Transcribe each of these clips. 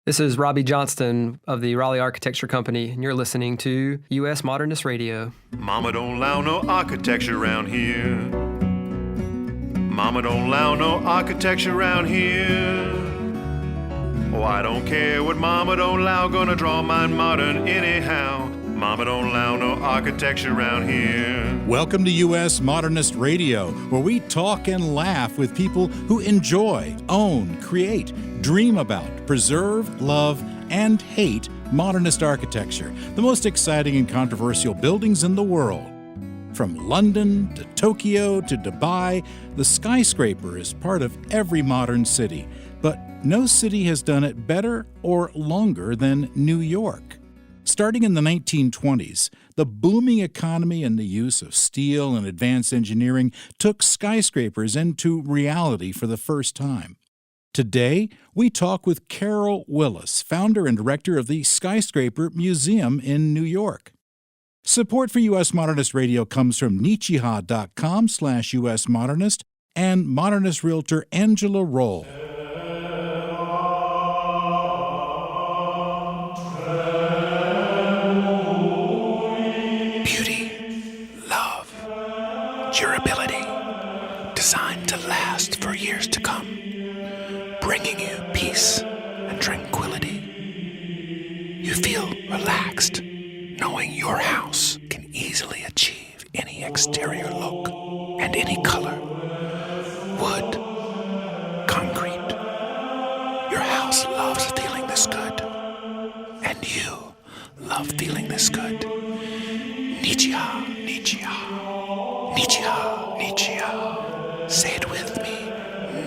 This is Robbie Johnston of the Raleigh Architecture Company, and you're listening to U.S. Modernist Radio. Mama don't allow no architecture around here. Mama don't allow no architecture around here. Oh, I don't care what Mama don't allow, gonna draw mine modern anyhow. Mama don't allow no architecture around here. Welcome to U.S. Modernist Radio, where we talk and laugh with people who enjoy, own, create, dream about, preserve, love, and hate modernist architecture, the most exciting and controversial buildings in the world. From London to Tokyo to Dubai, the skyscraper is part of every modern city, but no city has done it better or longer than New York. Starting in the 1920s, the booming economy and the use of steel and advanced engineering took skyscrapers into reality for the first time. Today, we talk with Carol Willis, founder and director of the Skyscraper Museum in New York. Support for U.S. Modernist Radio comes from Meetcha.com/US Modernist and modernist realtor Angela Roll. Durability, designed to last for years to come, bringing you peace and tranquility. You feel relaxed, knowing your house can easily achieve any exterior look and any color. Wood, concrete. Your house loves feeling this good, and you love feeling this good. Meetcha, Meetcha. Meetcha, Meetcha. Say it with me.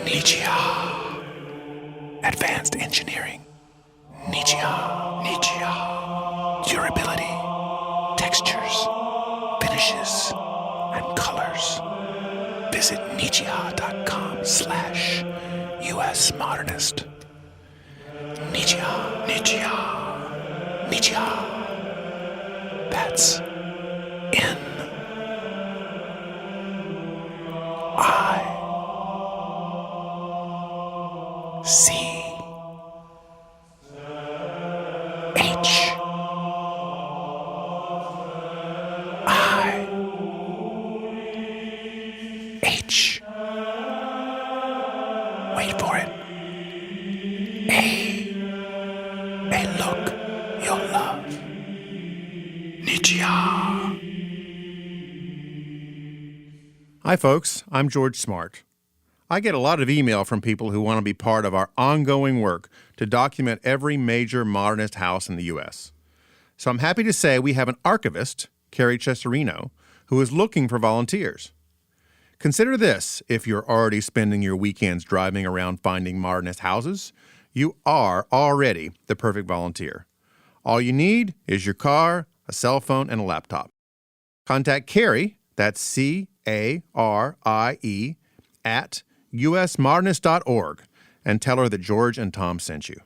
Meetcha. Advanced engineering. Meetcha, Meetcha. Durability, textures, finishes, and colors. Visit Meetcha.com/US Modernist. Meetcha, Meetcha. Meetcha. That's N. C H I H. Wait for it. A look you'll love. Meetcha. Hi, folks. I'm George Smart. I get a lot of email from people who want to be part of our ongoing work to document every major modernist house in the U.S. So I'm happy to say we have an archivist, Carrie Cesarino, who is looking for volunteers. Consider this: if you're already spending your weekends driving around finding modernist houses, you are already the perfect volunteer. All you need is your car, a cell phone, and a laptop. Contact Carrie, that's Carie, at usmodernist.org, and tell her that George and Tom sent you.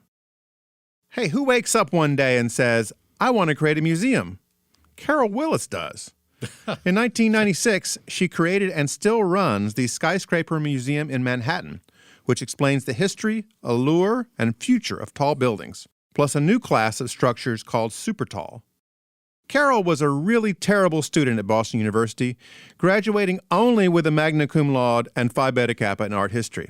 Hey, who wakes up one day and says, I want to create a museum? Carol Willis does. In 1996, she created and still runs the Skyscraper Museum in Manhattan, which explains the history, allure, and future of tall buildings, plus a new class of structures called supertall. Carol was a really terrible student at Boston University, graduating only with a magna cum laude and Phi Beta Kappa in art history.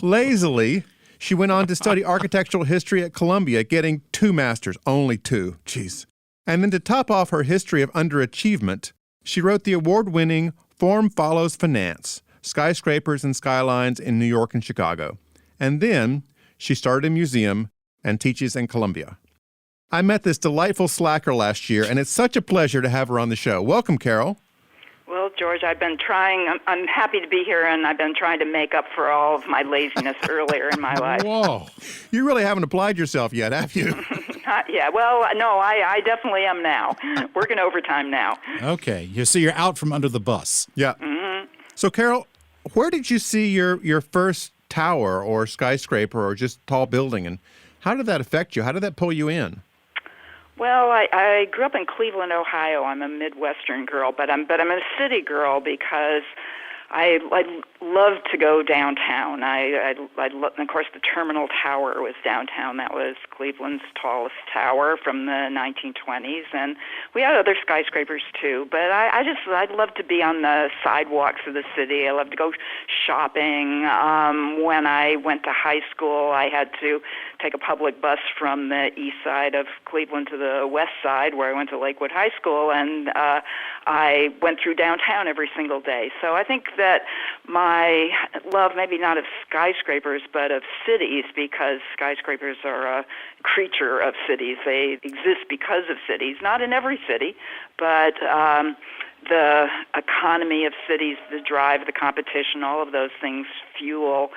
Lazily, she went on to study architectural history at Columbia, getting 2 masters, only 2, jeez. And then to top off her history of underachievement, she wrote the award-winning Form Follows Finance, Skyscrapers and Skylines in New York and Chicago. And then she started a museum and teaches in Columbia. I met this delightful slacker last year, and it's such a pleasure to have her on the show. Welcome, Carol. Well, George, I've been trying. I'm happy to be here, and I've been trying to make up for all of my laziness earlier in my life. Whoa. You really haven't applied yourself yet, have you? Yeah, well, no, I definitely am now. Working overtime now. Okay, so you're out from under the bus. Yeah. Mm-hmm. So, Carol, where did you see your first tower or skyscraper or just tall building, and how did that affect you? How did that pull you in? Well, I grew up in Cleveland, Ohio. I'm a Midwestern girl, but I'm a city girl because I love to go downtown. Of course, the Terminal Tower was downtown. That was Cleveland's tallest tower from the 1920s, and we had other skyscrapers too. But I'd love to be on the sidewalks of the city. I love to go shopping. When I went to high school, I had to take a public bus from the east side of Cleveland to the west side, where I went to Lakewood High School, and I went through downtown every single day. So I think that my love, maybe not of skyscrapers, but of cities, because skyscrapers are a creature of cities. They exist because of cities, not in every city, but the economy of cities, the drive, the competition, all of those things fuel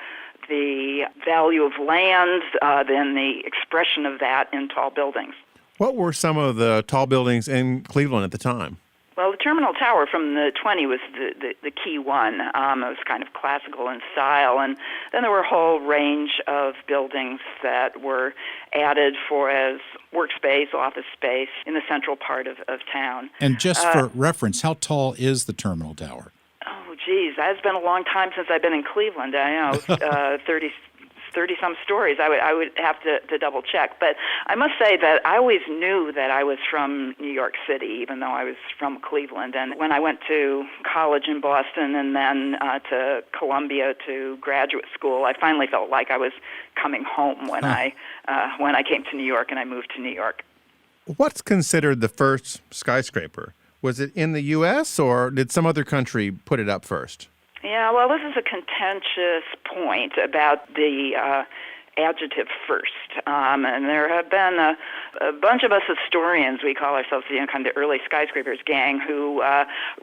the value of land, then the expression of that in tall buildings. What were some of the tall buildings in Cleveland at the time? Well, the Terminal Tower from the 20 was the key one. It was kind of classical in style, and then there were a whole range of buildings that were added for as workspace, office space in the central part of town. And just for reference, how tall is the Terminal Tower? Oh, geez, it's been a long time since I've been in Cleveland. I know, 30-some stories. I would have to double check. But I must say that I always knew that I was from New York City, even though I was from Cleveland. And when I went to college in Boston and then to Columbia to graduate school, I finally felt like I was coming home when I came to New York and I moved to New York. What's considered the first skyscraper? Was it in the U.S. or did some other country put it up first? Yeah, well, this is a contentious point about the adjective first. And there have been a bunch of us historians, we call ourselves kind of the early skyscrapers gang, who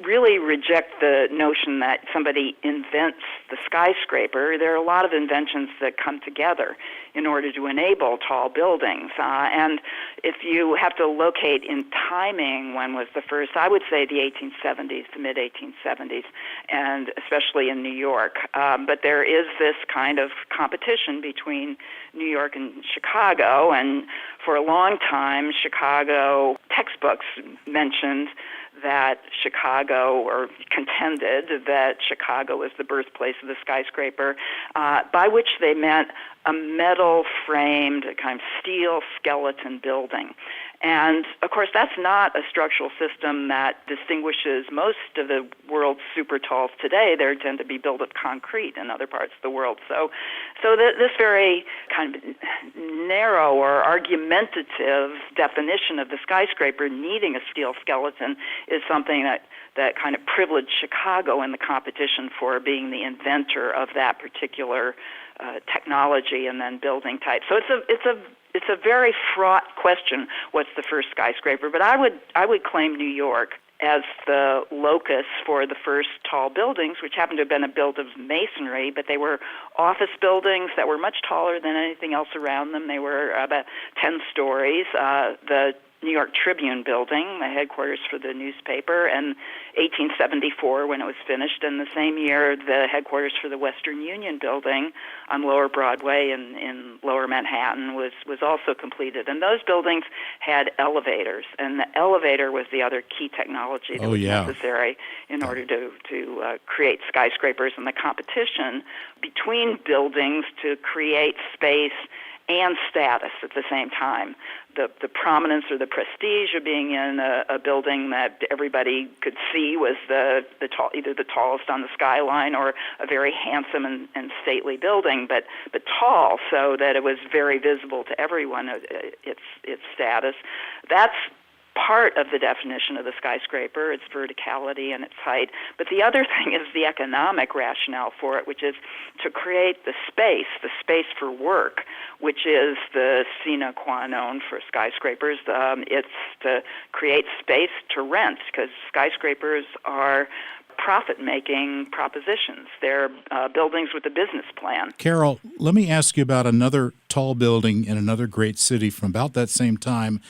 really reject the notion that somebody invents the skyscraper. There are a lot of inventions that come together in order to enable tall buildings. And if you have to locate in timing when was the first, I would say the 1870s, the mid-1870s, and especially in New York. But there is this kind of competition between New York and Chicago, and for a long time, Chicago textbooks mentioned that Chicago, or contended that Chicago was the birthplace of the skyscraper, by which they meant a metal-framed, kind of steel skeleton building. And, of course, that's not a structural system that distinguishes most of the world's super talls today. They tend to be built of concrete in other parts of the world. So this very kind of narrow or argumentative definition of the skyscraper needing a steel skeleton is something that kind of privileged Chicago in the competition for being the inventor of that particular technology and then building type. So it's a very fraught question, what's the first skyscraper? But I would claim New York as the locus for the first tall buildings, which happened to have been built of masonry, but they were office buildings that were much taller than anything else around them. They were about 10 stories. The New York Tribune building, the headquarters for the newspaper, and 1874 when it was finished, and the same year the headquarters for the Western Union building on Lower Broadway in Lower Manhattan was also completed. And those buildings had elevators, and the elevator was the other key technology that was necessary in order to create skyscrapers, and the competition between buildings to create space and status at the same time. The prominence or the prestige of being in a building that everybody could see was either the tallest on the skyline or a very handsome and stately building, but tall so that it was very visible to everyone, its status. That's part of the definition of the skyscraper, its verticality and its height. But the other thing is the economic rationale for it, which is to create the space for work, which is the sine qua non for skyscrapers. It's to create space to rent, because skyscrapers are profit-making propositions. They're buildings with a business plan. Carol, let me ask you about another tall building in another great city from about that same time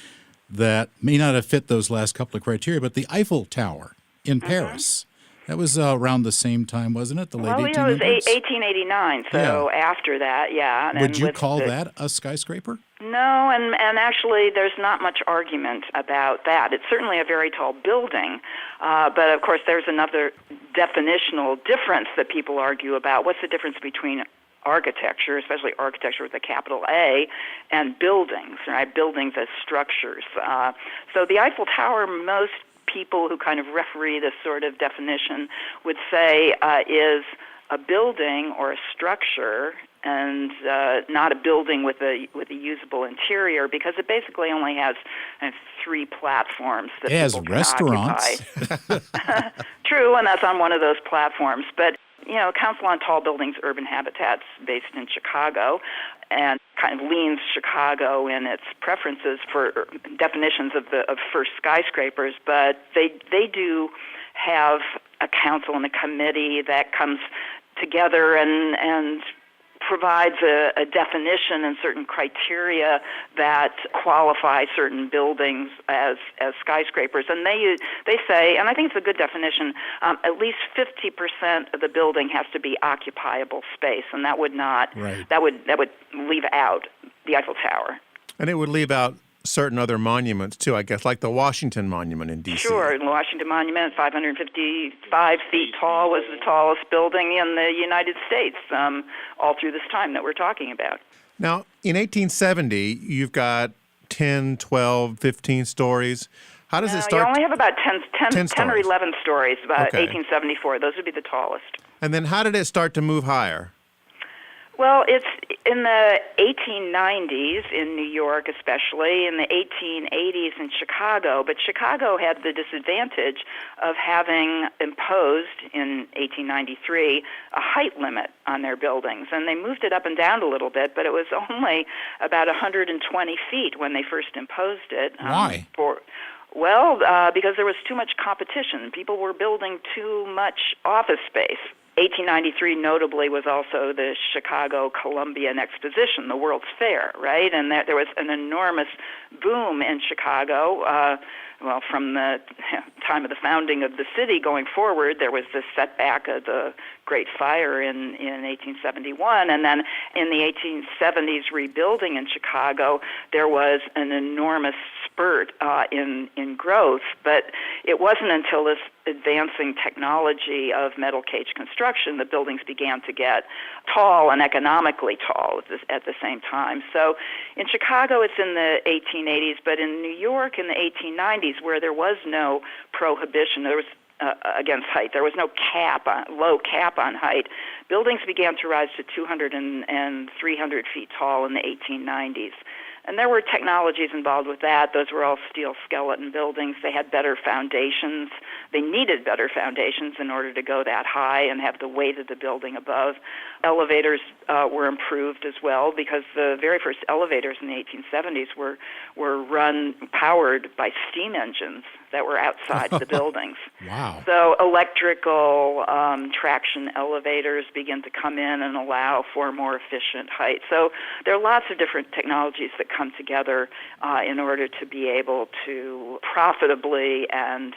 that may not have fit those last couple of criteria, but the Eiffel Tower in Paris. That was around the same time, wasn't it? The late 1800s? Well, it was 1889, so after that, yeah. Would you call that a skyscraper? No, and actually there's not much argument about that. It's certainly a very tall building, but of course there's another definitional difference that people argue about. What's the difference between architecture, especially architecture with a capital A, and buildings, right? Buildings as structures. So the Eiffel Tower, most people who kind of referee this sort of definition would say is a building or a structure, and not a building with a usable interior, because it basically only has 3 platforms that it has people can restaurants. occupy. True, and that's on one of those platforms. But Council on Tall Buildings Urban Habitats, based in Chicago, and kind of leans Chicago in its preferences for definitions of first skyscrapers, but they do have a council and a committee that comes together and provides a definition and certain criteria that qualify certain buildings as skyscrapers. And they say, and I think it's a good definition, at least 50% of the building has to be occupiable space, and that would not that would leave out the Eiffel Tower. And it would leave out certain other monuments, too, I guess, like the Washington Monument in D.C. Sure, the Washington Monument, 555 feet tall, was the tallest building in the United States all through this time that we're talking about. Now, in 1870, you've got 10, 12, 15 stories. How does it start? You only have about 10 or 11 stories, about Okay. 1874. Those would be the tallest. And then how did it start to move higher? Well, it's in the 1890s in New York especially, in the 1880s in Chicago, but Chicago had the disadvantage of having imposed in 1893 a height limit on their buildings, and they moved it up and down a little bit, but it was only about 120 feet when they first imposed it. Why? Because there was too much competition. People were building too much office space. 1893 notably was also the Chicago Columbian Exposition, the World's Fair, right? And there was an enormous boom in Chicago. From the time of the founding of the city going forward, there was this setback of the Great Fire in 1871, and then in the 1870s rebuilding in Chicago, there was an enormous spurt in growth, but it wasn't until this advancing technology of metal cage construction that buildings began to get tall and economically tall at the same time. So in Chicago it's in the 1880s, but in New York in the 1890s, where there was no prohibition, there was against height. There was no low cap on height. Buildings began to rise to 200 and 300 feet tall in the 1890s. And there were technologies involved with that. Those were all steel skeleton buildings. They had better foundations. They needed better foundations in order to go that high and have the weight of the building above. Elevators were improved as well, because the very first elevators in the 1870s were powered by steam engines that were outside the buildings. Wow. So electrical traction elevators begin to come in and allow for more efficient height. So there are lots of different technologies that come together in order to be able to profitably and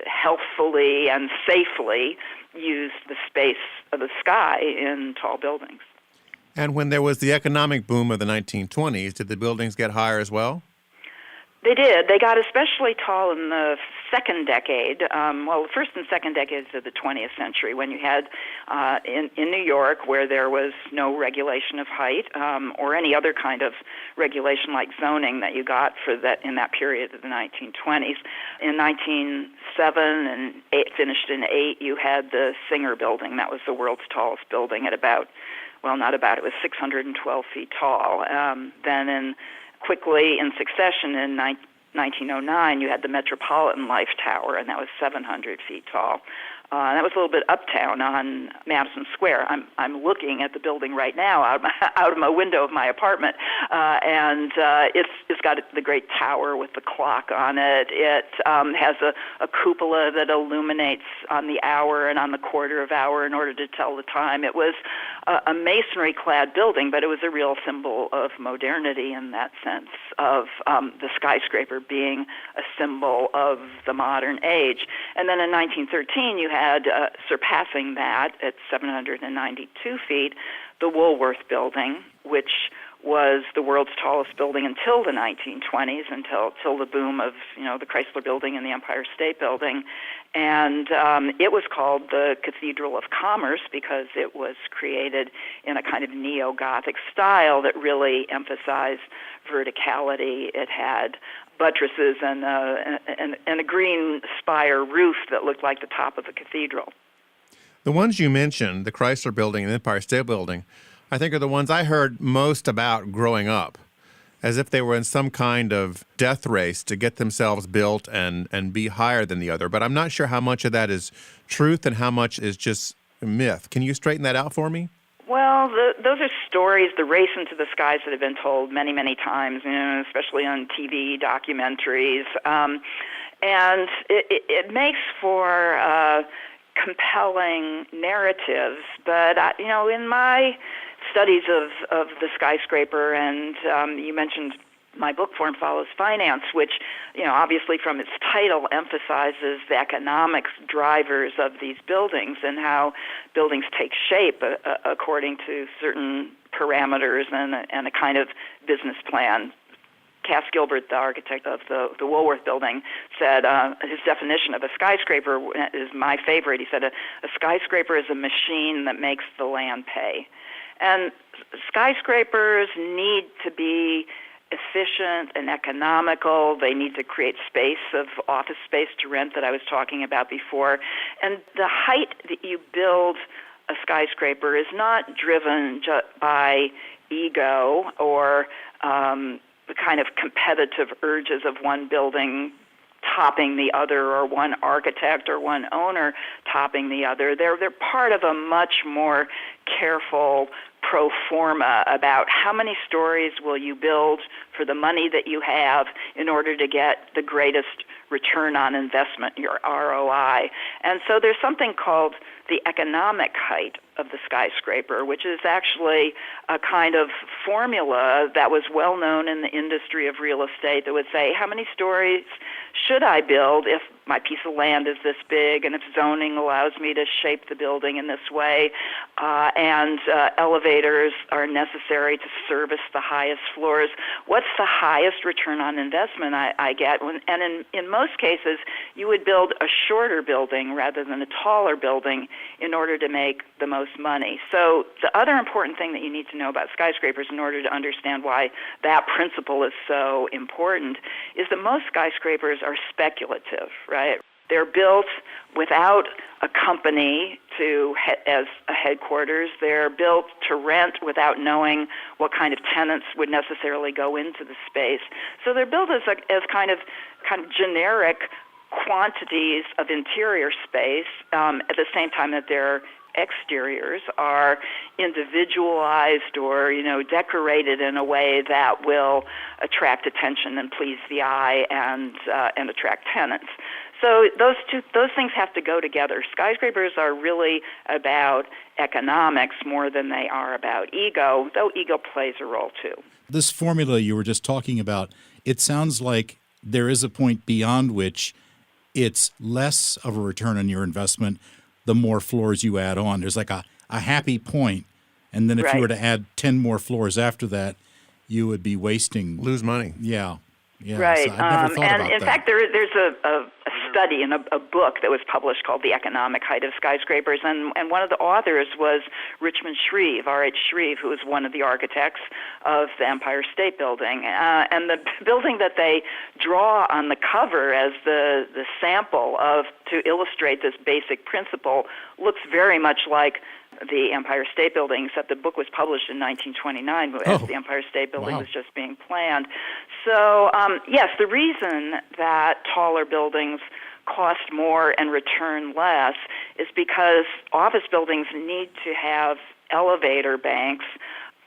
healthfully and safely use the space of the sky in tall buildings. And when there was the economic boom of the 1920s, did the buildings get higher as well? They did. They got especially tall in the second decade, the first and second decades of the 20th century, when you had in New York, where there was no regulation of height or any other kind of regulation like zoning that you got for that in that period of the 1920s. In 1907 and finished in 8, you had the Singer Building. That was the world's tallest building at it was 612 feet tall. Then quickly in succession in 1909, you had the Metropolitan Life Tower, and that was 700 feet tall. That was a little bit uptown on Madison Square. I'm looking at the building right now out of my window of my apartment, and it's got the great tower with the clock on it. It has a cupola that illuminates on the hour and on the quarter of hour in order to tell the time. It was a masonry-clad building, but it was a real symbol of modernity in that sense, of the skyscraper being a symbol of the modern age. And then in 1913, you had surpassing that at 792 feet, the Woolworth Building, which was the world's tallest building until the 1920s, until the boom of the Chrysler Building and the Empire State Building. And it was called the Cathedral of Commerce because it was created in a kind of neo-Gothic style that really emphasized verticality. It had buttresses and a green spire roof that looked like the top of a cathedral. The ones you mentioned, the Chrysler Building and the Empire State Building, I think are the ones I heard most about growing up, as if they were in some kind of death race to get themselves built and be higher than the other. But I'm not sure how much of that is truth and how much is just myth. Can you straighten that out for me? Well, those are stories, the race into the skies that have been told many, many times, especially on TV documentaries. And it makes for compelling narratives. But, in my studies of the skyscraper, and you mentioned my book, Form Follows Finance, which, obviously from its title emphasizes the economics drivers of these buildings and how buildings take shape according to certain parameters and a kind of business plan. Cass Gilbert, the architect of the Woolworth Building, said his definition of a skyscraper is my favorite. He said a skyscraper is a machine that makes the land pay. And skyscrapers need to be efficient and economical. They need to create space of office space to rent that I was talking about before. And the height that you build a skyscraper is not driven by ego or the kind of competitive urges of one building topping the other, or one architect or one owner topping the other. They're part of a much more careful pro forma about how many stories will you build for the money that you have in order to get the greatest return on investment, your ROI. And so there's something called the economic height of the skyscraper, which is actually a kind of formula that was well known in the industry of real estate that would say, how many stories should I build if my piece of land is this big and if zoning allows me to shape the building in this way, and elevators are necessary to service the highest floors? What's the highest return on investment I get? And in most cases, you would build a shorter building rather than a taller building in order to make the most money. So the other important thing that you need to know about skyscrapers in order to understand why that principle is so important is that most skyscrapers are speculative, right? They're built without a company as a headquarters. They're built to rent without knowing what kind of tenants would necessarily go into the space. So they're built as kind of generic quantities of interior space at the same time that their exteriors are individualized or decorated in a way that will attract attention and please the eye and attract tenants. So those things have to go together. Skyscrapers are really about economics more than they are about ego, though ego plays a role too. This formula you were just talking about, it sounds like there is a point beyond which it's less of a return on your investment the more floors you add on. There's like a happy point, and then if you were to add 10 more floors after that, you would be lose money. Yeah. Right. So I never thought about that. In fact, there's a study in a book that was published called The Economic Height of Skyscrapers, and one of the authors was Richmond Shreve, R.H. Shreve, who was one of the architects of the Empire State Building. And the building that they draw on the cover as the sample to illustrate this basic principle looks very much like the Empire State Building, except the book was published in 1929 as the Empire State Building was just being planned. So, yes, the reason that taller buildings cost more and return less is because office buildings need to have elevator banks,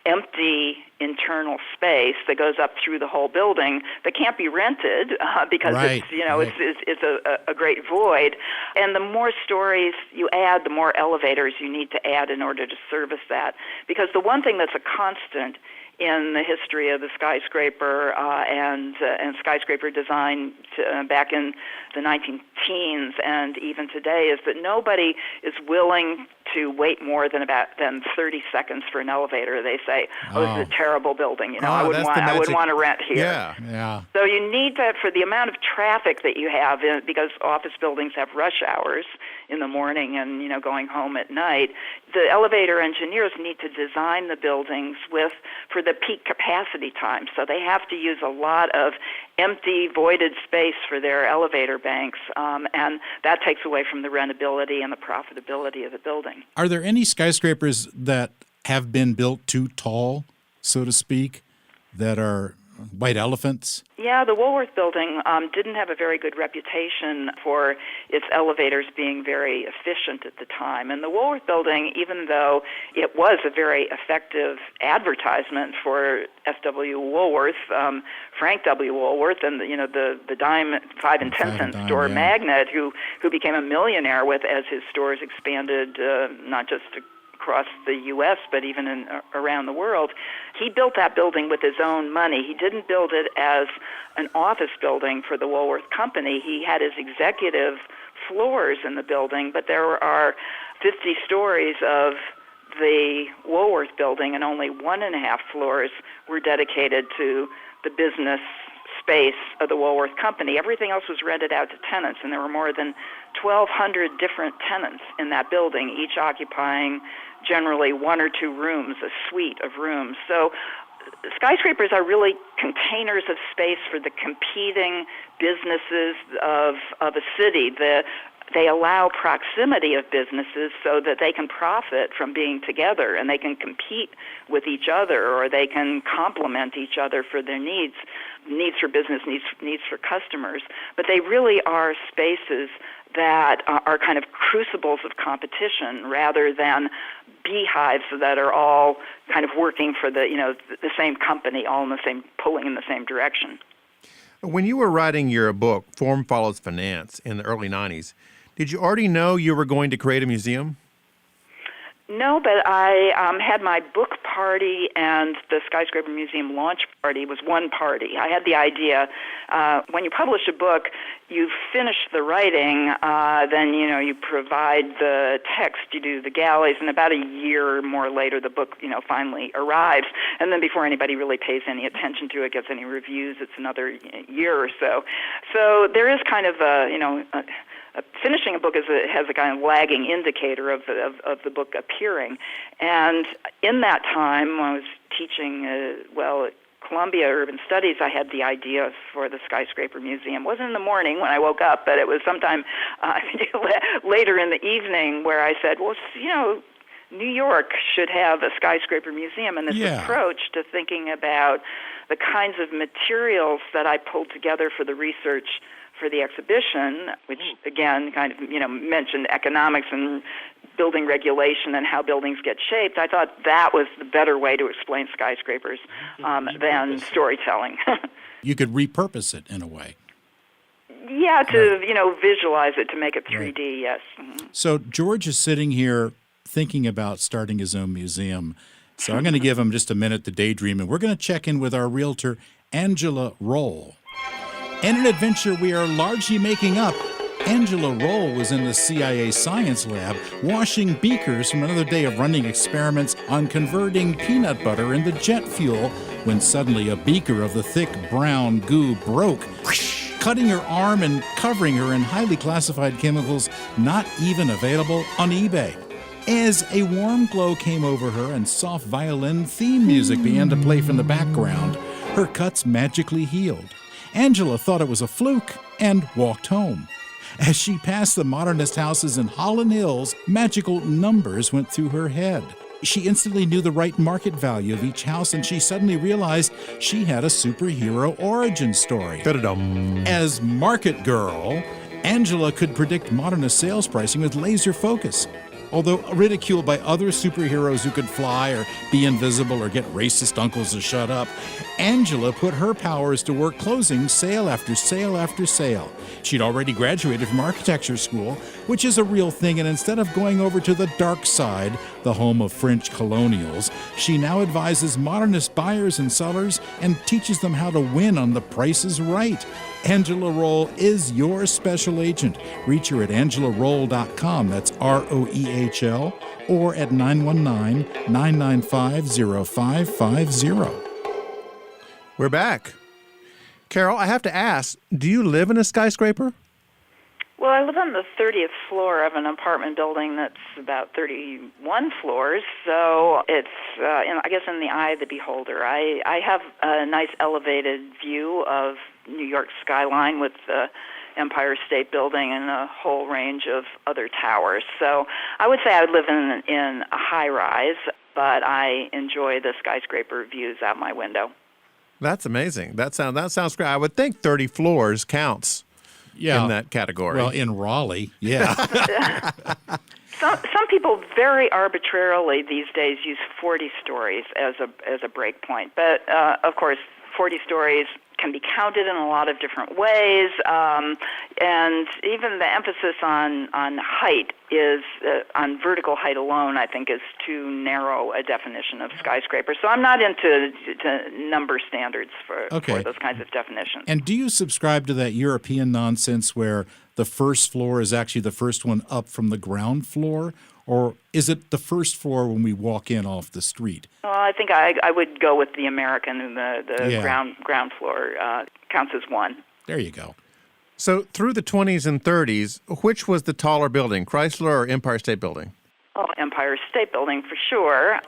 empty internal space that goes up through the whole building that can't be rented because it's a great void. And the more stories you add, the more elevators you need to add in order to service that. Because the one thing that's a constant in the history of the skyscraper and skyscraper design back in the 19-teens and even today is that nobody is willing to wait more than 30 seconds for an elevator. They say, "Oh, this is a terrible building. I wouldn't want to rent here." Yeah. So you need that for the amount of traffic that you have, because office buildings have rush hours in the morning and going home at night. The elevator engineers need to design the buildings for the peak capacity time. So they have to use a lot of empty, voided space for their elevator banks, and that takes away from the rentability and the profitability of the building. Are there any skyscrapers that have been built too tall, so to speak, that are white elephants? Yeah, the Woolworth Building didn't have a very good reputation for its elevators being very efficient at the time. And the Woolworth Building, even though it was a very effective advertisement for S.W. Woolworth, Frank W. Woolworth, and the dime 5 and 10 cent store magnate who became a millionaire as his stores expanded, not just across the U.S., but even around the world. He built that building with his own money. He didn't build it as an office building for the Woolworth Company. He had his executive floors in the building, but there are 50 stories of the Woolworth Building, and only 1.5 floors were dedicated to the business space of the Woolworth Company. Everything else was rented out to tenants, and there were more than 1,200 different tenants in that building, each occupying generally 1 or 2 rooms, a suite of rooms. So skyscrapers are really containers of space for the competing businesses of a city. They allow proximity of businesses so that they can profit from being together, and they can compete with each other, or they can complement each other for their needs for business, needs for customers. But they really are spaces that are kind of crucibles of competition rather than beehives that are all kind of working for the same company, all pulling in the same direction. When you were writing your book, Form Follows Finance, in the early 90s, did you already know you were going to create a museum? No, but I had my book party, and the Skyscraper Museum launch party was one party. I had the idea, when you publish a book, you finish the writing, then you provide the text, you do the galleys, and about a year or more later the book finally arrives. And then before anybody really pays any attention to it, gets any reviews, it's another year or so. So there is kind of finishing a book has a kind of lagging indicator of the book appearing. And in that time, when I was teaching, at Columbia Urban Studies, I had the idea for the Skyscraper Museum. It wasn't in the morning when I woke up, but it was sometime later in the evening where I said, well, New York should have a skyscraper museum, and this approach to thinking about the kinds of materials that I pulled together for the research for the exhibition, which again kind of mentioned economics and building regulation and how buildings get shaped. I thought that was the better way to explain skyscrapers than storytelling. You could repurpose it in a way. Yeah, to visualize it, to make it 3D. Right. Yes. Mm-hmm. So George is sitting here thinking about starting his own museum. So I'm going to give him just a minute to daydream, and we're going to check in with our realtor, Angela Roll. In an adventure we are largely making up, Angela Roll was in the CIA science lab washing beakers from another day of running experiments on converting peanut butter into jet fuel when suddenly a beaker of the thick brown goo broke, cutting her arm and covering her in highly classified chemicals not even available on eBay. As a warm glow came over her and soft violin theme music began to play from the background, her cuts magically healed. Angela thought it was a fluke and walked home. As she passed the modernist houses in Holland Hills, magical numbers went through her head. She instantly knew the right market value of each house, and she suddenly realized she had a superhero origin story. Da-da-dum. As market girl, Angela could predict modernist sales pricing with laser focus. Although ridiculed by other superheroes who could fly or be invisible or get racist uncles to shut up, Angela put her powers to work closing sale after sale after sale. She'd already graduated from architecture school, which is a real thing, and instead of going over to the dark side, the home of French colonials, she now advises modernist buyers and sellers and teaches them how to win on The Price is Right. Angela Roll is your special agent. Reach her at angelaroll.com. That's ROEHL. or at 919-995-0550. We're back. Carol, I have to ask, do you live in a skyscraper? Well, I live on the 30th floor of an apartment building that's about 31 floors, so it's, I guess, in the eye of the beholder. I have a nice elevated view of New York skyline with the Empire State Building and a whole range of other towers. So I would say I would live in a high-rise, but I enjoy the skyscraper views out my window. That's amazing. That sounds great. I would think 30 floors counts in that category. Well, in Raleigh, yeah. Some people very arbitrarily these days use 40 stories as a break point. But, of course, 40 stories can be counted in a lot of different ways, and even the emphasis on height is, on vertical height alone, I think, is too narrow a definition of skyscraper. So I'm not into number standards for those kinds of definitions. And do you subscribe to that European nonsense where the first floor is actually the first one up from the ground floor? Or is it the first floor when we walk in off the street? Well, I think I would go with the American, and the ground floor counts as one. There you go. So through the 20s and 30s, which was the taller building, Chrysler or Empire State Building? Oh, Empire State Building for sure.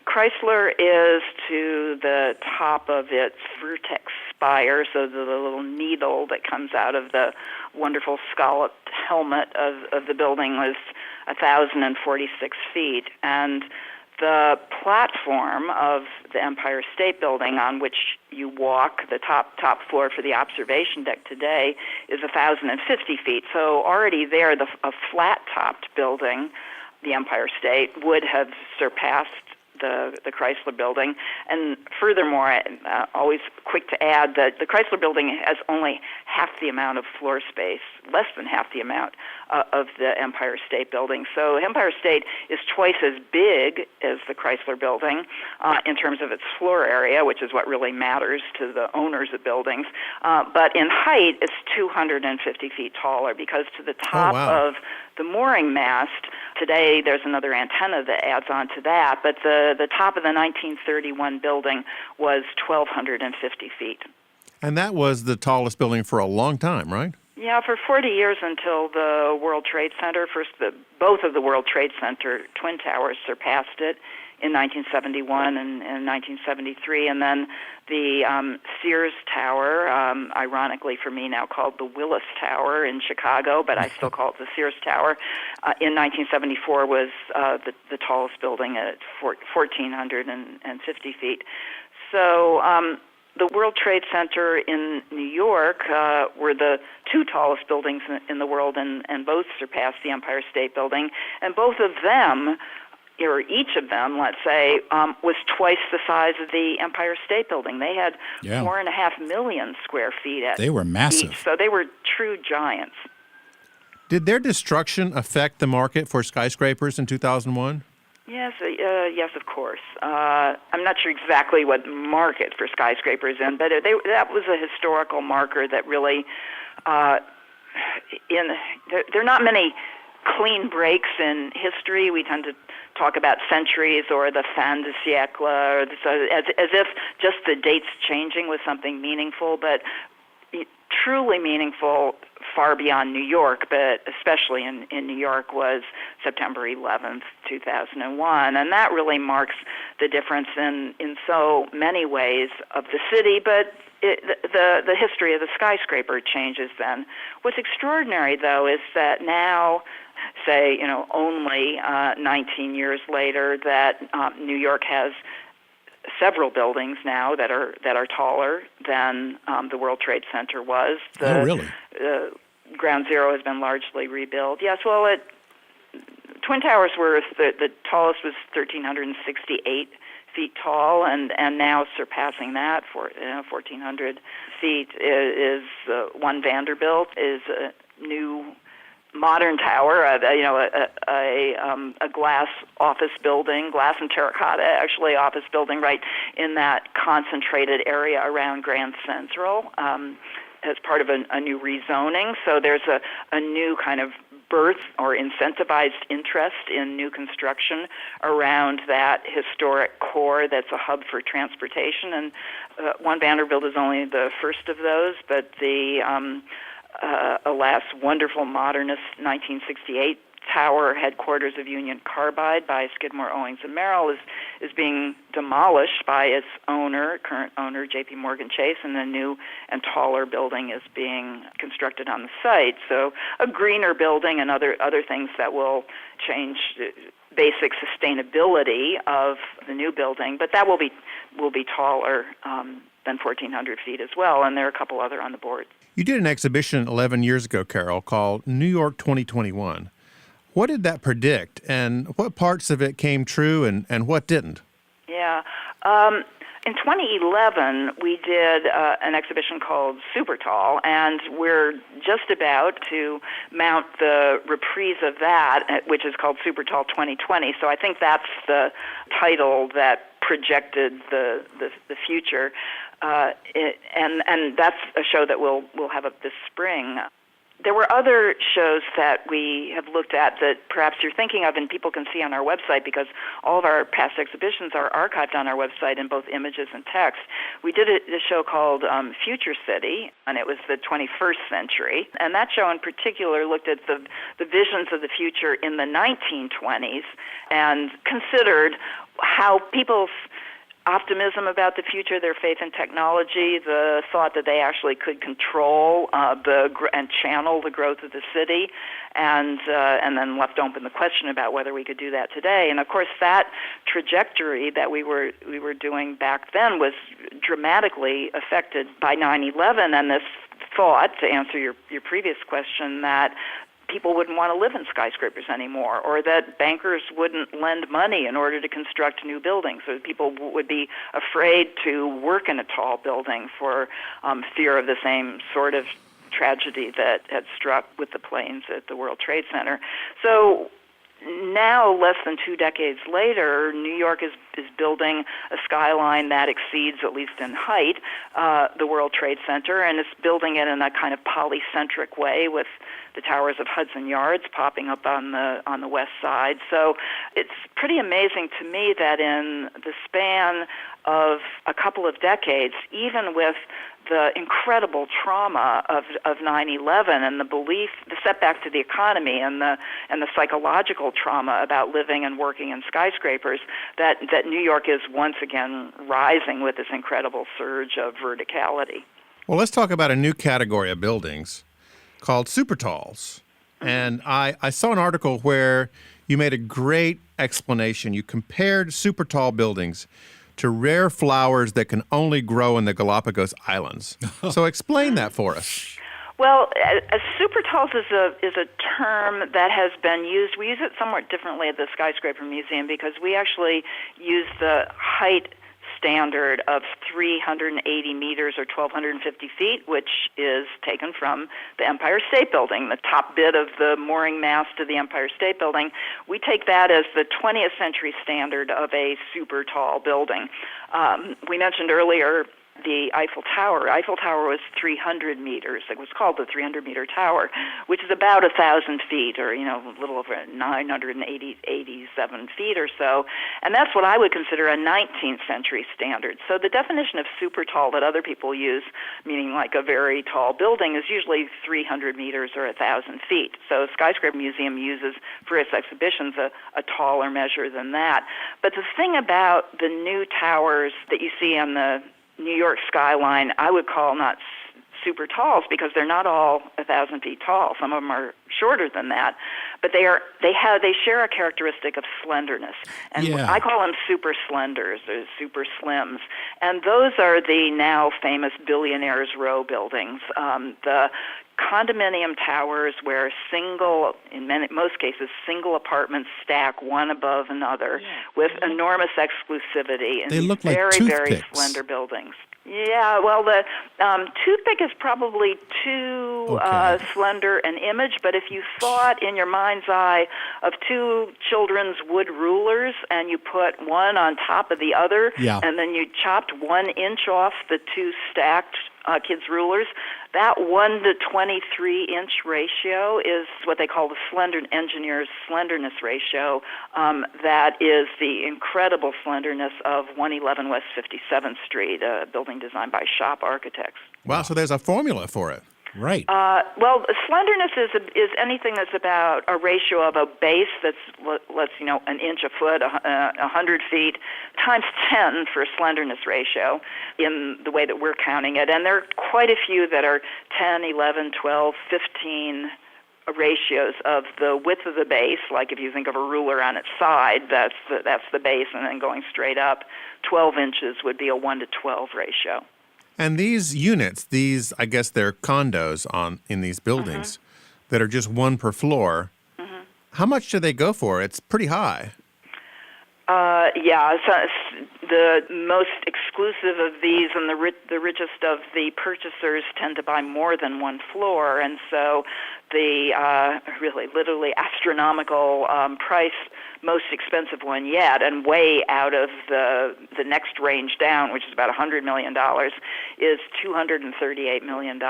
Chrysler is to the top of its vertex spire, so the little needle that comes out of the wonderful scalloped helmet of the building was 1,046 feet. And the platform of the Empire State Building on which you walk, the top floor for the observation deck today, is 1,050 feet. So already there, a flat-topped building, the Empire State, would have surpassed the Chrysler Building. And furthermore, always quick to add that the Chrysler Building has only half the amount of floor space, less than half the amount of the Empire State Building. So Empire State is twice as big as the Chrysler Building in terms of its floor area, which is what really matters to the owners of buildings. But in height, it's 250 feet taller, because to the top of the mooring mast, today there's another antenna that adds on to that, but the top of the 1931 building was 1,250 feet. And that was the tallest building for a long time, right? Yeah, for 40 years, until the World Trade Center. First, both of the World Trade Center Twin Towers surpassed it in 1971 and 1973, and then the Sears Tower, ironically for me now called the Willis Tower in Chicago, but I still call it the Sears Tower, in 1974 was the tallest building at 1,450 feet. So the World Trade Center in New York were the two tallest buildings in the world, and both surpassed the Empire State Building, and both of them, or each of them, let's say, was twice the size of the Empire State Building. They had 4.5 million square feet at They were massive. each, so they were true giants. Did their destruction affect the market for skyscrapers in 2001? Yes, of course. I'm not sure exactly what market for skyscrapers in, but that was a historical marker that really, there are not many clean breaks in history. We tend to talk about centuries or the fin de siècle, or as if just the dates changing was something meaningful, but truly meaningful far beyond New York, but especially in New York, was September 11th, 2001. And that really marks the difference in so many ways of the city, but the history of the skyscraper changes then. What's extraordinary, though, is that now, say, only 19 years later, that New York has several buildings now that are taller than the World Trade Center was. Really? Ground Zero has been largely rebuilt. Yes, well, Twin Towers were the tallest was 1,368 feet tall, and now surpassing that for 1,400 feet is One Vanderbilt, is a new modern tower, a glass office building, glass and terracotta actually office building right in that concentrated area around Grand Central as part of a new rezoning. So there's a new kind of birth or incentivized interest in new construction around that historic core that's a hub for transportation. And One Vanderbilt is only the first of those, but the alas, wonderful modernist 1968 tower, headquarters of Union Carbide by Skidmore, Owings & Merrill, is being demolished by its owner, current owner, J.P. Morgan Chase, and a new and taller building is being constructed on the site. So a greener building and other things that will change the basic sustainability of the new building, but that will be taller than 1,400 feet as well, and there are a couple other on the board. You did an exhibition 11 years ago, Carol, called New York 2021. What did that predict, and what parts of it came true and what didn't? Yeah. In 2011, we did an exhibition called Supertall, and we're just about to mount the reprise of that, which is called Supertall 2020. So I think that's the title that projected the future, and that's a show that we'll have up this spring. There were other shows that we have looked at that perhaps you're thinking of and people can see on our website because all of our past exhibitions are archived on our website in both images and text. We did a show called Future City, and it was the 21st century. And that show in particular looked at the visions of the future in the 1920s and considered how people's optimism about the future, their faith in technology, the thought that they actually could control and channel the growth of the city, and then left open the question about whether we could do that today. And of course, that trajectory that we were doing back then was dramatically affected by 9/11 and this thought, to answer your previous question, that people wouldn't want to live in skyscrapers anymore, or that bankers wouldn't lend money in order to construct new buildings, or people would be afraid to work in a tall building for fear of the same sort of tragedy that had struck with the planes at the World Trade Center. So now, less than 2 decades later, New York is building a skyline that exceeds, at least in height, the World Trade Center, and it's building it in a kind of polycentric way with the towers of Hudson Yards popping up on the west side. So it's pretty amazing to me that in the span of a couple of decades, even with the incredible trauma of 9/11 and the setback to the economy and the psychological trauma about living and working in skyscrapers, that New York is once again rising with this incredible surge of verticality. Well, let's talk about a new category of buildings called supertalls. And I saw an article where you made a great explanation. You compared supertall buildings to rare flowers that can only grow in the Galapagos Islands. So explain that for us. Well, supertalls is a term that has been used. We use it somewhat differently at the Skyscraper Museum because we actually use the height standard of 380 meters or 1,250 feet, which is taken from the Empire State Building, the top bit of the mooring mast of the Empire State Building. We take that as the 20th century standard of a super tall building. We mentioned earlier the Eiffel Tower. Eiffel Tower was 300 meters. It was called the 300-meter tower, which is about 1,000 feet, or a little over 987 feet or so. And that's what I would consider a 19th century standard. So the definition of super tall that other people use, meaning like a very tall building, is usually 300 meters or 1,000 feet. So Skyscraper Museum uses for its exhibitions a taller measure than that. But the thing about the new towers that you see on the New York skyline, I would call not super talls because they're not all 1,000 feet tall. Some of them are shorter than that, but they share a characteristic of slenderness, and I call them super slenders or super slims. And those are the now famous Billionaires Row buildings, the condominium towers where most cases, single apartments stack one above another with enormous exclusivity and they look like very, very toothpicks. Slender buildings. Yeah, well, the toothpick is probably too slender an image, but if you thought in your mind's eye of two children's wood rulers and you put one on top of the other, and then you chopped 1 inch off the two stacked kids' rulers. That 1 to 23-inch ratio is what they call the engineer's slenderness ratio. That is the incredible slenderness of 111 West 57th Street, a building designed by Shop Architects. Wow, so there's a formula for it. Right. Well, slenderness is anything that's about a ratio of a base that's, an inch a foot, 100 feet, times 10 for slenderness ratio in the way that we're counting it. And there are quite a few that are 10, 11, 12, 15 ratios of the width of the base. Like if you think of a ruler on its side, that's the base, and then going straight up, 12 inches would be a 1 to 12 ratio. And these units, I guess they're condos in these buildings that are just one per floor. How much do they go for? It's pretty high. Yeah, so the most exclusive of these and the richest of the purchasers tend to buy more than one floor, and so the really literally astronomical price, most expensive one yet, and way out of the next range down, which is about $100 million, is $238 million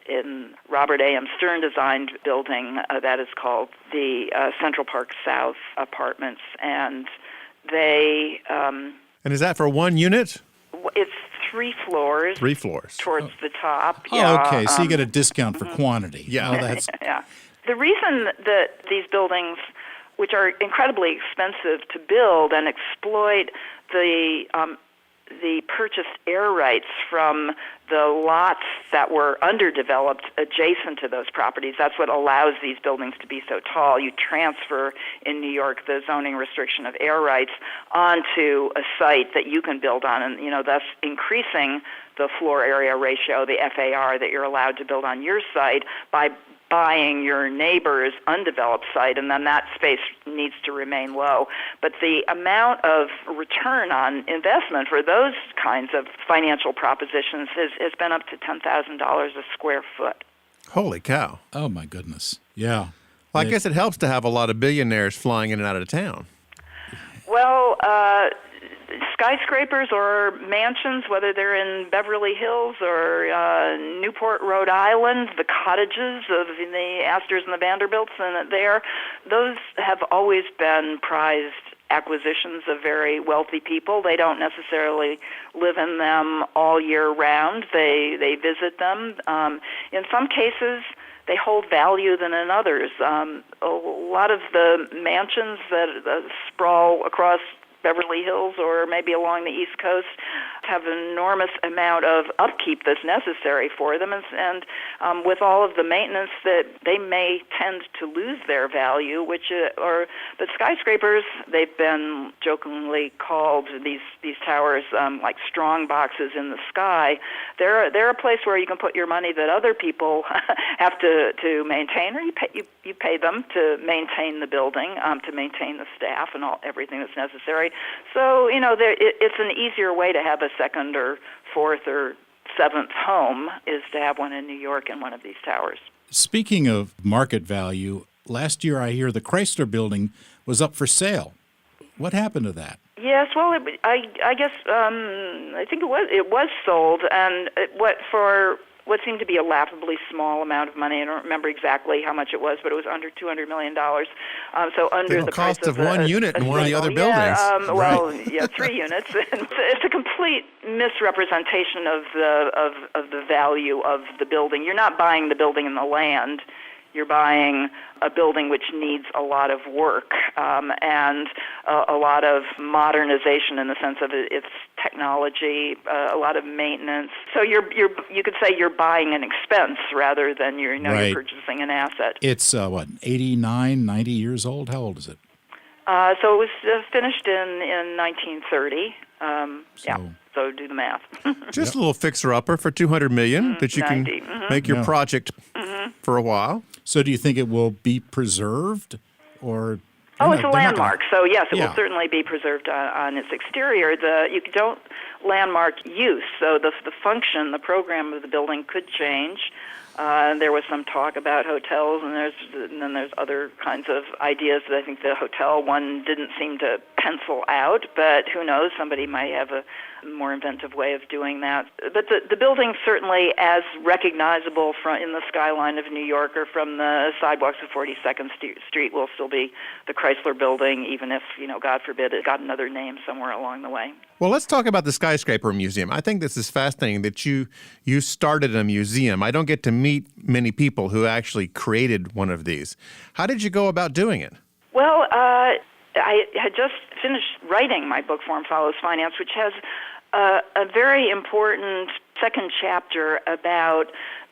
in Robert A.M. Stern designed building that is called the Central Park South Apartments, and they... and is that for one unit? It's 3 floors. 3 floors. Towards the top. Oh, okay. So you get a discount for quantity. Yeah. Oh, that's... Yeah. The reason that these buildings, which are incredibly expensive to build and exploit the purchased air rights from the lots that were underdeveloped adjacent to those properties. That's what allows these buildings to be so tall. You transfer in New York the zoning restriction of air rights onto a site that you can build on, and thus increasing the floor area ratio, the FAR, that you're allowed to build on your site by buying your neighbor's undeveloped site, and then that space needs to remain low. But the amount of return on investment for those kinds of financial propositions has been up to $10,000 a square foot. Holy cow. Oh, my goodness. Yeah. Well, I guess it helps to have a lot of billionaires flying in and out of town. Well, skyscrapers or mansions, whether they're in Beverly Hills or Newport, Rhode Island, the cottages of the Astors and the Vanderbilts, and those have always been prized acquisitions of very wealthy people. They don't necessarily live in them all year round. They visit them. In some cases, they hold value than in others. A lot of the mansions that sprawl across Beverly Hills or maybe along the East Coast have an enormous amount of upkeep that's necessary for them, and with all of the maintenance that they may tend to lose their value, but skyscrapers, they've been jokingly called, these towers, like strong boxes in the sky. They're a place where you can put your money that other people have to maintain, or you pay them to maintain the building, to maintain the staff and everything that's necessary. So, it's an easier way to have a second or fourth or seventh home is to have one in New York in one of these towers. Speaking of market value, last year I hear the Chrysler Building was up for sale. What happened to that? Yes, well, I guess I think it was sold, and what seemed to be a laughably small amount of money. I don't remember exactly how much it was, but it was under $200 million. So under the cost price of one unit in one of the other buildings. Yeah, 3 units. It's a complete misrepresentation of the value of the building. You're not buying the building and the land. You're buying a building which needs a lot of work and a lot of modernization in the sense of its technology, a lot of maintenance. So you could say you're buying an expense rather than you're purchasing an asset. It's 89, 90 years old? How old is it? So it was finished in 1930. So do the math. Just a little fixer-upper for $200 million that you can make your project for a while. So do you think it will be preserved? Or it's a landmark. So, yes, it will certainly be preserved on its exterior. You don't landmark use. So the function, the program of the building could change. There was some talk about hotels, and then there's other kinds of ideas that I think the hotel one didn't seem to pencil out, but who knows, somebody might have a more inventive way of doing that. But the building certainly as recognizable in the skyline of New York or from the sidewalks of 42nd Street will still be the Chrysler Building, even if, God forbid, it got another name somewhere along the way. Well, let's talk about the Skyscraper Museum. I think this is fascinating that you started a museum. I don't get to meet many people who actually created one of these. How did you go about doing it? Well, I had just finished writing my book, Form Follows Finance, which has a very important second chapter about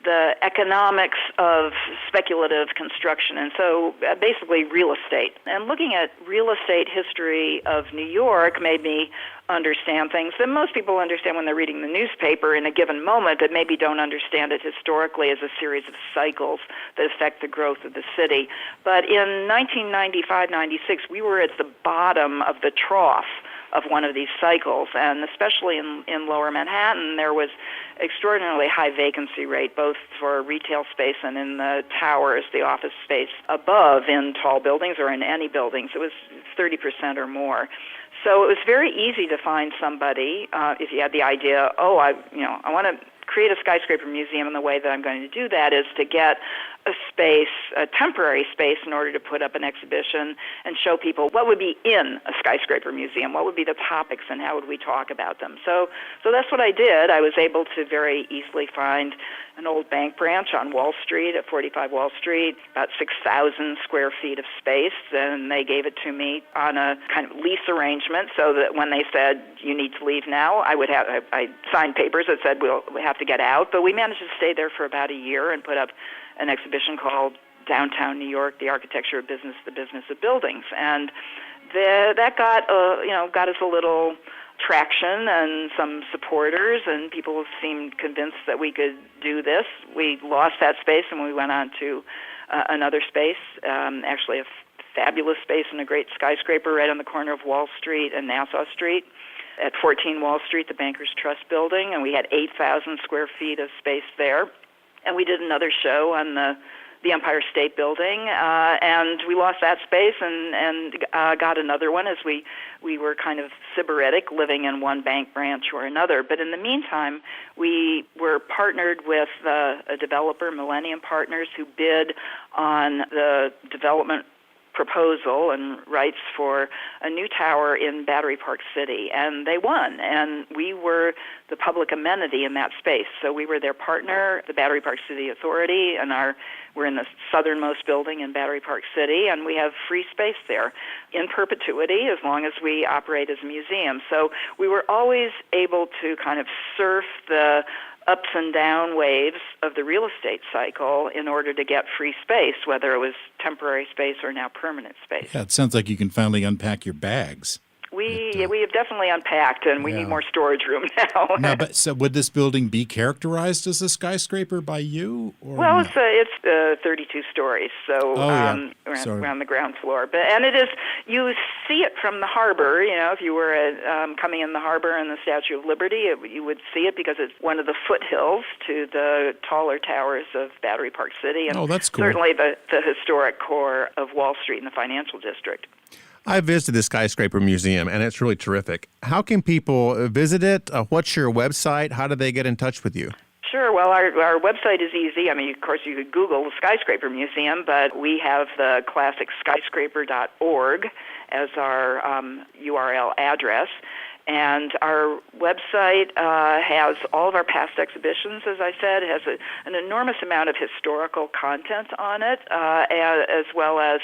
the economics of speculative construction, and so basically real estate. And looking at real estate history of New York made me understand things that most people understand when they're reading the newspaper in a given moment, but maybe don't understand it historically as a series of cycles that affect the growth of the city. But in 1995-96, we were at the bottom of the trough of one of these cycles, and especially in lower Manhattan, there was extraordinarily high vacancy rate, both for retail space and in the towers, the office space above in tall buildings or in any buildings. It was 30% or more. So it was very easy to find somebody, if you had the idea, I want to create a skyscraper museum, and the way that I'm going to do that is to get a space, a temporary space, in order to put up an exhibition and show people what would be in a skyscraper museum, what would be the topics, and how would we talk about them. So that's what I did. I was able to very easily find an old bank branch on Wall Street, at 45 Wall Street, about 6,000 square feet of space, and they gave it to me on a kind of lease arrangement, so that when they said, you need to leave now, I signed papers that said we have to get out. But we managed to stay there for about a year and put up an exhibition called Downtown New York, The Architecture of Business, the Business of Buildings. And that got us a little traction and some supporters, and people seemed convinced that we could do this. We lost that space, and we went on to another space, actually a fabulous space in a great skyscraper right on the corner of Wall Street and Nassau Street at 14 Wall Street, the Bankers Trust Building, and we had 8,000 square feet of space there. And we did another show on the Empire State Building, and we lost that space and got another one as we were kind of sybaritic, living in one bank branch or another. But in the meantime, we were partnered with a developer, Millennium Partners, who bid on the development proposal and rights for a new tower in Battery Park City, and they won, and we were the public amenity in that space. So we were their partner, the Battery Park City Authority, and we're in the southernmost building in Battery Park City, and we have free space there in perpetuity as long as we operate as a museum. So we were always able to kind of surf the ups and down waves of the real estate cycle in order to get free space, whether it was temporary space or now permanent space. Yeah, it sounds like you can finally unpack your bags. We have definitely unpacked, and we need more storage room now. Now, but so would this building be characterized as a skyscraper by you? Or well, no? it's 32 stories, so we're on the ground floor. And it is, you see it from the harbor. If you were coming in the harbor and the Statue of Liberty, you would see it because it's one of the foothills to the taller towers of Battery Park City, and that's cool. Certainly the historic core of Wall Street and the financial district. I visited the Skyscraper Museum, and it's really terrific. How can people visit it? What's your website? How do they get in touch with you? Sure. Well, our website is easy. I mean, of course, you could Google the Skyscraper Museum, but we have the classic skyscraper.org as our URL address. And our website has all of our past exhibitions, as I said. It has an enormous amount of historical content on it, as well as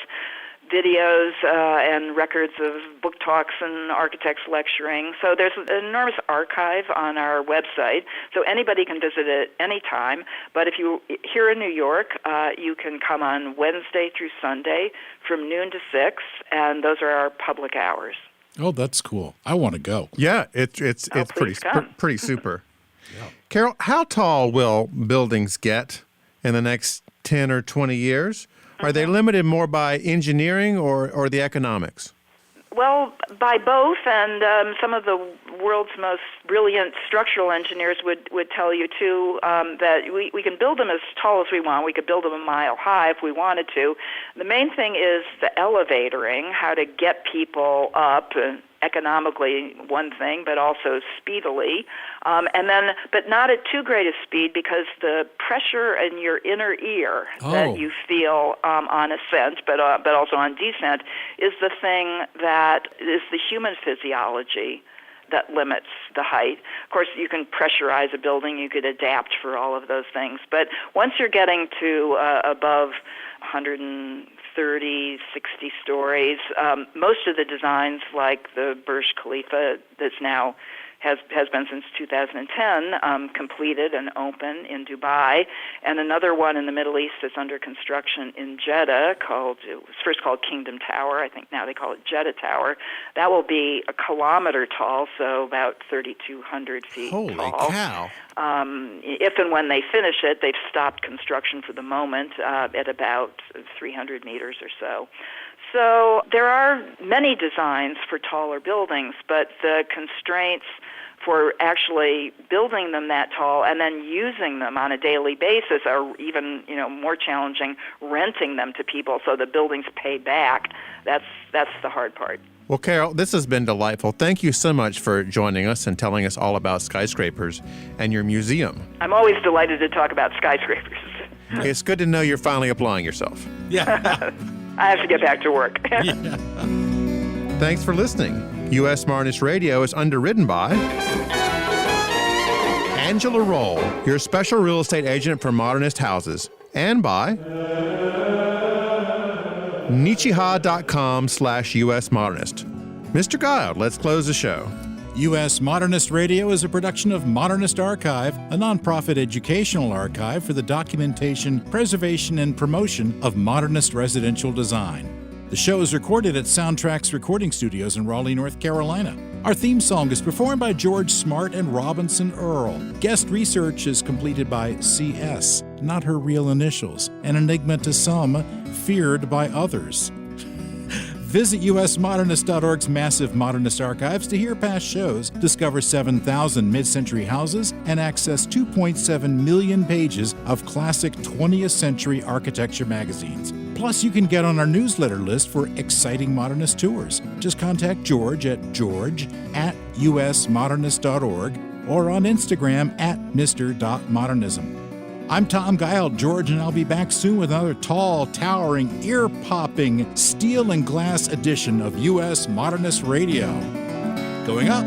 videos and records of book talks and architects lecturing. So there's an enormous archive on our website, so anybody can visit it anytime. But if you're here in New York, you can come on Wednesday through Sunday from noon to 6, and those are our public hours. Oh, that's cool. I want to go. Yeah, it's pretty super. Yeah. Carol, how tall will buildings get in the next 10 or 20 years? Are they limited more by engineering or the economics? Well, by both, and some of the world's most brilliant structural engineers would tell you, too, that we can build them as tall as we want. We could build them a mile high if we wanted to. The main thing is the elevatoring, how to get people up, economically one thing, but also speedily, but not at too great a speed, because the pressure in your inner ear that you feel on ascent, but also on descent, is the thing that is the human physiology that limits the height. Of course, you can pressurize a building, you could adapt for all of those things, but once you're getting to above 130, 60 stories, most of the designs, like the Burj Khalifa, that's now has been since 2010, completed and open in Dubai, and another one in the Middle East that's under construction in Jeddah, it was first called Kingdom Tower. I think now they call it Jeddah Tower. That will be a kilometer tall, so about 3,200 feet tall. Holy cow. If and when they finish it, they've stopped construction for the moment at about 300 meters or so. So there are many designs for taller buildings, but the constraints for actually building them that tall and then using them on a daily basis are even more challenging. Renting them to people so the buildings pay back, that's the hard part. Well, Carol, this has been delightful. Thank you so much for joining us and telling us all about skyscrapers and your museum. I'm always delighted to talk about skyscrapers. It's good to know you're finally applying yourself. Yeah. I have to get back to work. Thanks for listening. U.S. Modernist Radio is underwritten by Angela Roll, your special real estate agent for modernist houses, and by Nichiha.com/US Modernist. Mr. Guile, let's close the show. U.S. Modernist Radio is a production of Modernist Archive, a nonprofit educational archive for the documentation, preservation, and promotion of modernist residential design. The show is recorded at Soundtracks Recording Studios in Raleigh, North Carolina. Our theme song is performed by George Smart and Robinson Earl. Guest research is completed by C.S., not her real initials, an enigma to some, feared by others. Visit usmodernist.org's massive modernist archives to hear past shows, discover 7,000 mid-century houses, and access 2.7 million pages of classic 20th century architecture magazines. Plus, you can get on our newsletter list for exciting modernist tours. Just contact George at george@usmodernist.org or on Instagram at Mr.Modernism. I'm Tom Guile, George, and I'll be back soon with another tall, towering, ear-popping, steel and glass edition of U.S. Modernist Radio. Going up.